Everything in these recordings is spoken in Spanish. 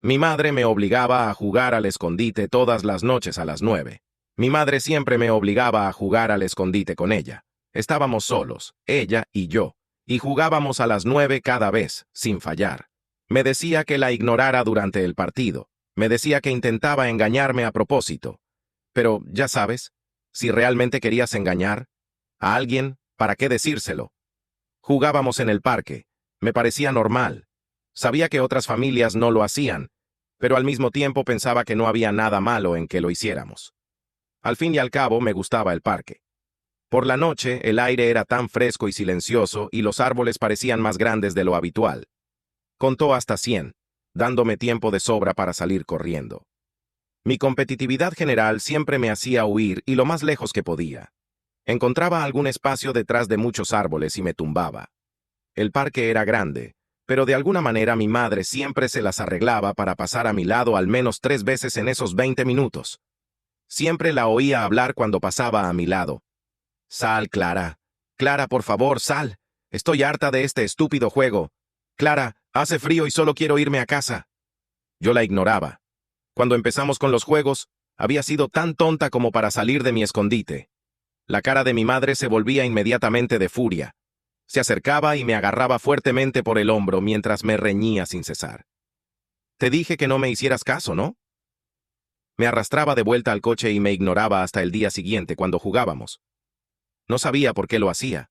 Mi madre me obligaba a jugar al escondite todas las noches a las 9. Mi madre siempre me obligaba a jugar al escondite con ella. Estábamos solos, ella y yo, y jugábamos a las 9 cada vez, sin fallar. Me decía que la ignorara durante el partido. Me decía que intentaba engañarme a propósito. Pero, ya sabes, si realmente querías engañar a alguien, ¿para qué decírselo? Jugábamos en el parque. Me parecía normal. Sabía que otras familias no lo hacían, pero al mismo tiempo pensaba que no había nada malo en que lo hiciéramos. Al fin y al cabo, me gustaba el parque. Por la noche, el aire era tan fresco y silencioso y los árboles parecían más grandes de lo habitual. Contó hasta 100, dándome tiempo de sobra para salir corriendo. Mi competitividad general siempre me hacía huir y lo más lejos que podía. Encontraba algún espacio detrás de muchos árboles y me tumbaba. El parque era grande, pero de alguna manera mi madre siempre se las arreglaba para pasar a mi lado al menos 3 veces en esos 20 minutos. Siempre la oía hablar cuando pasaba a mi lado. «Sal, Clara. Clara, por favor, sal. Estoy harta de este estúpido juego. Clara, hace frío y solo quiero irme a casa». Yo la ignoraba. Cuando empezamos con los juegos, había sido tan tonta como para salir de mi escondite. La cara de mi madre se volvía inmediatamente de furia. Se acercaba y me agarraba fuertemente por el hombro mientras me reñía sin cesar. «Te dije que no me hicieras caso, ¿no?». Me arrastraba de vuelta al coche y me ignoraba hasta el día siguiente cuando jugábamos. No sabía por qué lo hacía.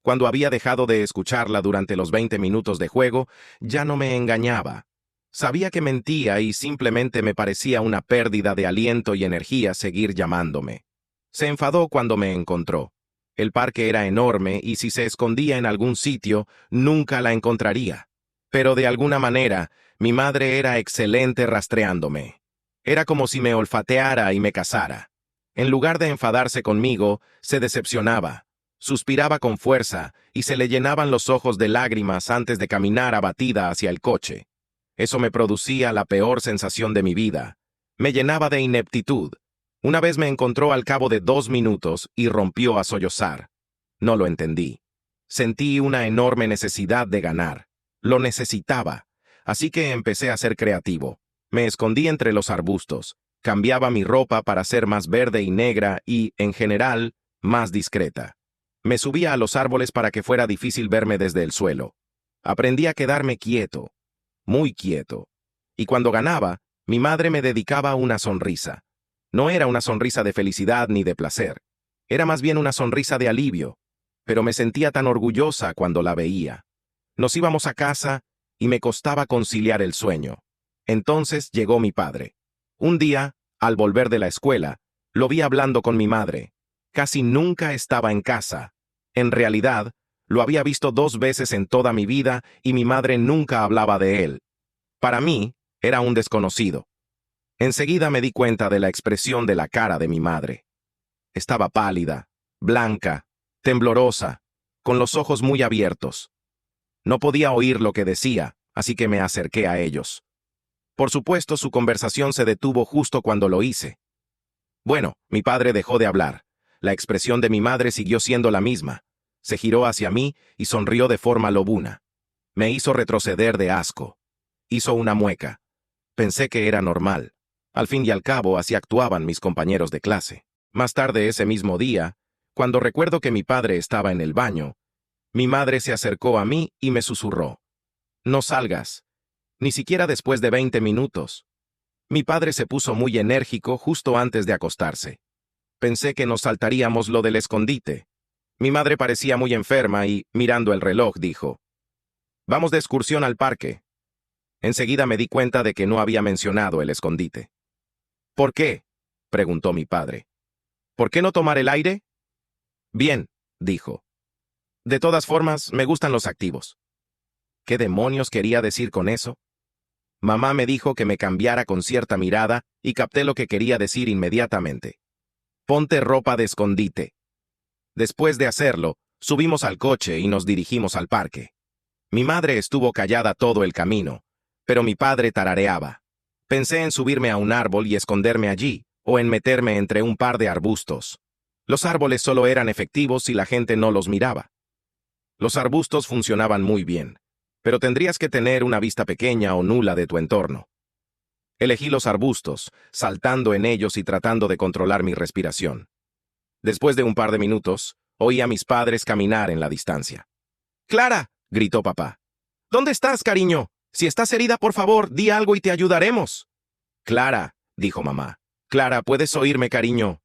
Cuando había dejado de escucharla durante los 20 minutos de juego, ya no me engañaba. Sabía que mentía y simplemente me parecía una pérdida de aliento y energía seguir llamándome. Se enfadó cuando me encontró. El parque era enorme y si se escondía en algún sitio, nunca la encontraría. Pero de alguna manera, mi madre era excelente rastreándome. Era como si me olfateara y me cazara. En lugar de enfadarse conmigo, se decepcionaba. Suspiraba con fuerza y se le llenaban los ojos de lágrimas antes de caminar abatida hacia el coche. Eso me producía la peor sensación de mi vida. Me llenaba de ineptitud. Una vez me encontró al cabo de 2 minutos y rompió a sollozar. No lo entendí. Sentí una enorme necesidad de ganar. Lo necesitaba. Así que empecé a ser creativo. Me escondí entre los arbustos. Cambiaba mi ropa para ser más verde y negra y, en general, más discreta. Me subía a los árboles para que fuera difícil verme desde el suelo. Aprendí a quedarme quieto, muy quieto. Y cuando ganaba, mi madre me dedicaba una sonrisa. No era una sonrisa de felicidad ni de placer. Era más bien una sonrisa de alivio. Pero me sentía tan orgullosa cuando la veía. Nos íbamos a casa y me costaba conciliar el sueño. Entonces llegó mi padre. Un día, al volver de la escuela, lo vi hablando con mi madre. Casi nunca estaba en casa. En realidad, lo había visto 2 veces en toda mi vida y mi madre nunca hablaba de él. Para mí, era un desconocido. Enseguida me di cuenta de la expresión de la cara de mi madre. Estaba pálida, blanca, temblorosa, con los ojos muy abiertos. No podía oír lo que decía, así que me acerqué a ellos. Por supuesto, su conversación se detuvo justo cuando lo hice. Bueno, mi padre dejó de hablar. La expresión de mi madre siguió siendo la misma. Se giró hacia mí y sonrió de forma lobuna. Me hizo retroceder de asco. Hizo una mueca. Pensé que era normal. Al fin y al cabo, así actuaban mis compañeros de clase. Más tarde ese mismo día, cuando recuerdo que mi padre estaba en el baño, mi madre se acercó a mí y me susurró: «No salgas, ni siquiera después de 20 minutos». Mi padre se puso muy enérgico justo antes de acostarse. Pensé que nos saltaríamos lo del escondite. Mi madre parecía muy enferma y, mirando el reloj, dijo: «Vamos de excursión al parque». Enseguida me di cuenta de que no había mencionado el escondite. «¿Por qué?», preguntó mi padre. «¿Por qué no tomar el aire?». «Bien», dijo. «De todas formas, me gustan los activos». ¿Qué demonios quería decir con eso? Mamá me dijo que me cambiara con cierta mirada y capté lo que quería decir inmediatamente. «Ponte ropa de escondite». Después de hacerlo, subimos al coche y nos dirigimos al parque. Mi madre estuvo callada todo el camino, pero mi padre tarareaba. Pensé en subirme a un árbol y esconderme allí, o en meterme entre un par de arbustos. Los árboles solo eran efectivos si la gente no los miraba. Los arbustos funcionaban muy bien. pero tendrías que tener una vista pequeña o nula de tu entorno. Elegí los arbustos, saltando en ellos y tratando de controlar mi respiración. Después de un par de minutos, oí a mis padres caminar en la distancia. ¡Clara!, gritó papá. ¿Dónde estás, cariño? Si estás herida, por favor, di algo y te ayudaremos. Clara, dijo mamá. Clara, ¿puedes oírme, cariño?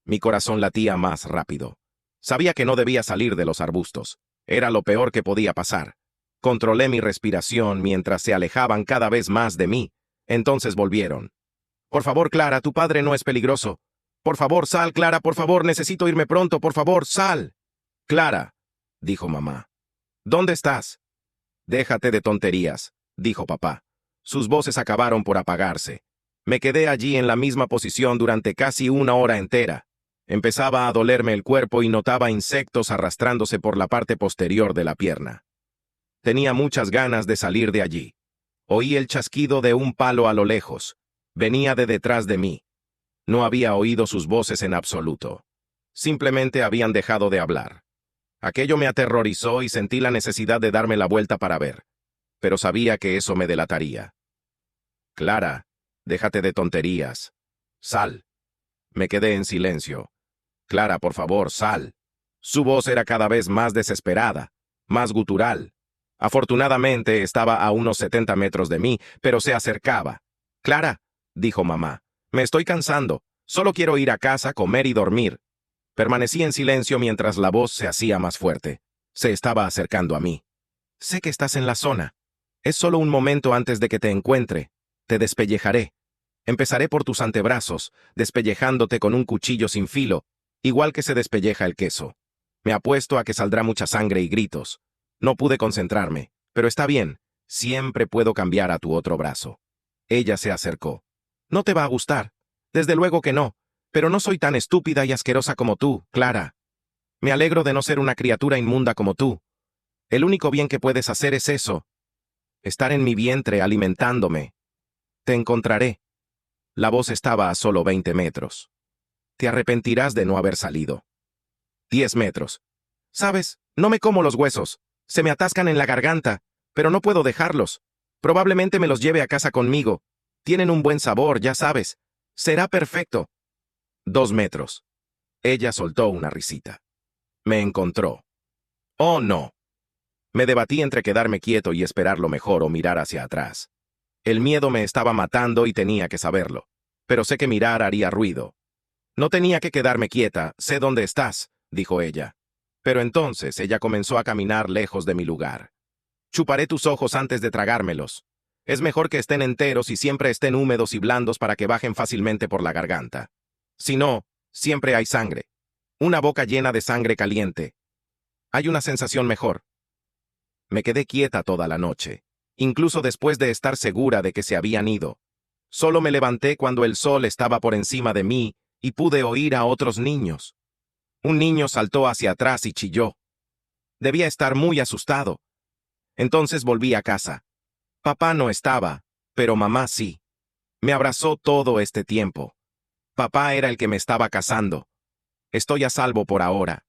Mi corazón latía más rápido. Sabía que no debía salir de los arbustos. Era lo peor que podía pasar. Controlé mi respiración mientras se alejaban cada vez más de mí. Entonces volvieron. Por favor, Clara, tu padre no es peligroso. Por favor, sal, Clara, por favor, necesito irme pronto, por favor, sal. Clara, dijo mamá. ¿Dónde estás? Déjate de tonterías, dijo papá. Sus voces acabaron por apagarse. Me quedé allí en la misma posición durante casi una hora entera. Empezaba a dolerme el cuerpo y notaba insectos arrastrándose por la parte posterior de la pierna. Tenía muchas ganas de salir de allí. Oí el chasquido de un palo a lo lejos. Venía de detrás de mí. No había oído sus voces en absoluto. Simplemente habían dejado de hablar. Aquello me aterrorizó y sentí la necesidad de darme la vuelta para ver. Pero sabía que eso me delataría. Clara, déjate de tonterías. Sal. Me quedé en silencio. Clara, por favor, sal. Su voz era cada vez más desesperada, más gutural. Afortunadamente estaba a unos 70 metros de mí, pero se acercaba. Clara, dijo mamá, me estoy cansando. Solo quiero ir a casa, comer y dormir. Permanecí en silencio mientras la voz se hacía más fuerte. Se estaba acercando a mí. Sé que estás en la zona. Es solo un momento antes de que te encuentre. Te despellejaré. Empezaré por tus antebrazos, despellejándote con un cuchillo sin filo, igual que se despelleja el queso. Me apuesto a que saldrá mucha sangre y gritos. No pude concentrarme, pero está bien. Siempre puedo cambiar a tu otro brazo. Ella se acercó. No te va a gustar. Desde luego que no. Pero no soy tan estúpida y asquerosa como tú, Clara. Me alegro de no ser una criatura inmunda como tú. El único bien que puedes hacer es eso. Estar en mi vientre alimentándome. Te encontraré. La voz estaba a solo 20 metros. Te arrepentirás de no haber salido. 10 metros. ¿Sabes? No me como los huesos. Se me atascan en la garganta, pero no puedo dejarlos. Probablemente me los lleve a casa conmigo. Tienen un buen sabor, ya sabes. Será perfecto. 2 metros. Ella soltó una risita. Me encontró. Oh, no. Me debatí entre quedarme quieto y esperar lo mejor o mirar hacia atrás. El miedo me estaba matando y tenía que saberlo. Pero sé que mirar haría ruido. No tenía que quedarme quieta, sé dónde estás, dijo ella. Pero entonces ella comenzó a caminar lejos de mi lugar. Chuparé tus ojos antes de tragármelos. Es mejor que estén enteros y siempre estén húmedos y blandos para que bajen fácilmente por la garganta. Si no, siempre hay sangre. Una boca llena de sangre caliente. Hay una sensación mejor. Me quedé quieta toda la noche, incluso después de estar segura de que se habían ido. Solo me levanté cuando el sol estaba por encima de mí y pude oír a otros niños. Un niño saltó hacia atrás y chilló. Debía estar muy asustado. Entonces volví a casa. Papá no estaba, pero mamá sí. Me abrazó todo este tiempo. Papá era el que me estaba cazando. Estoy a salvo por ahora.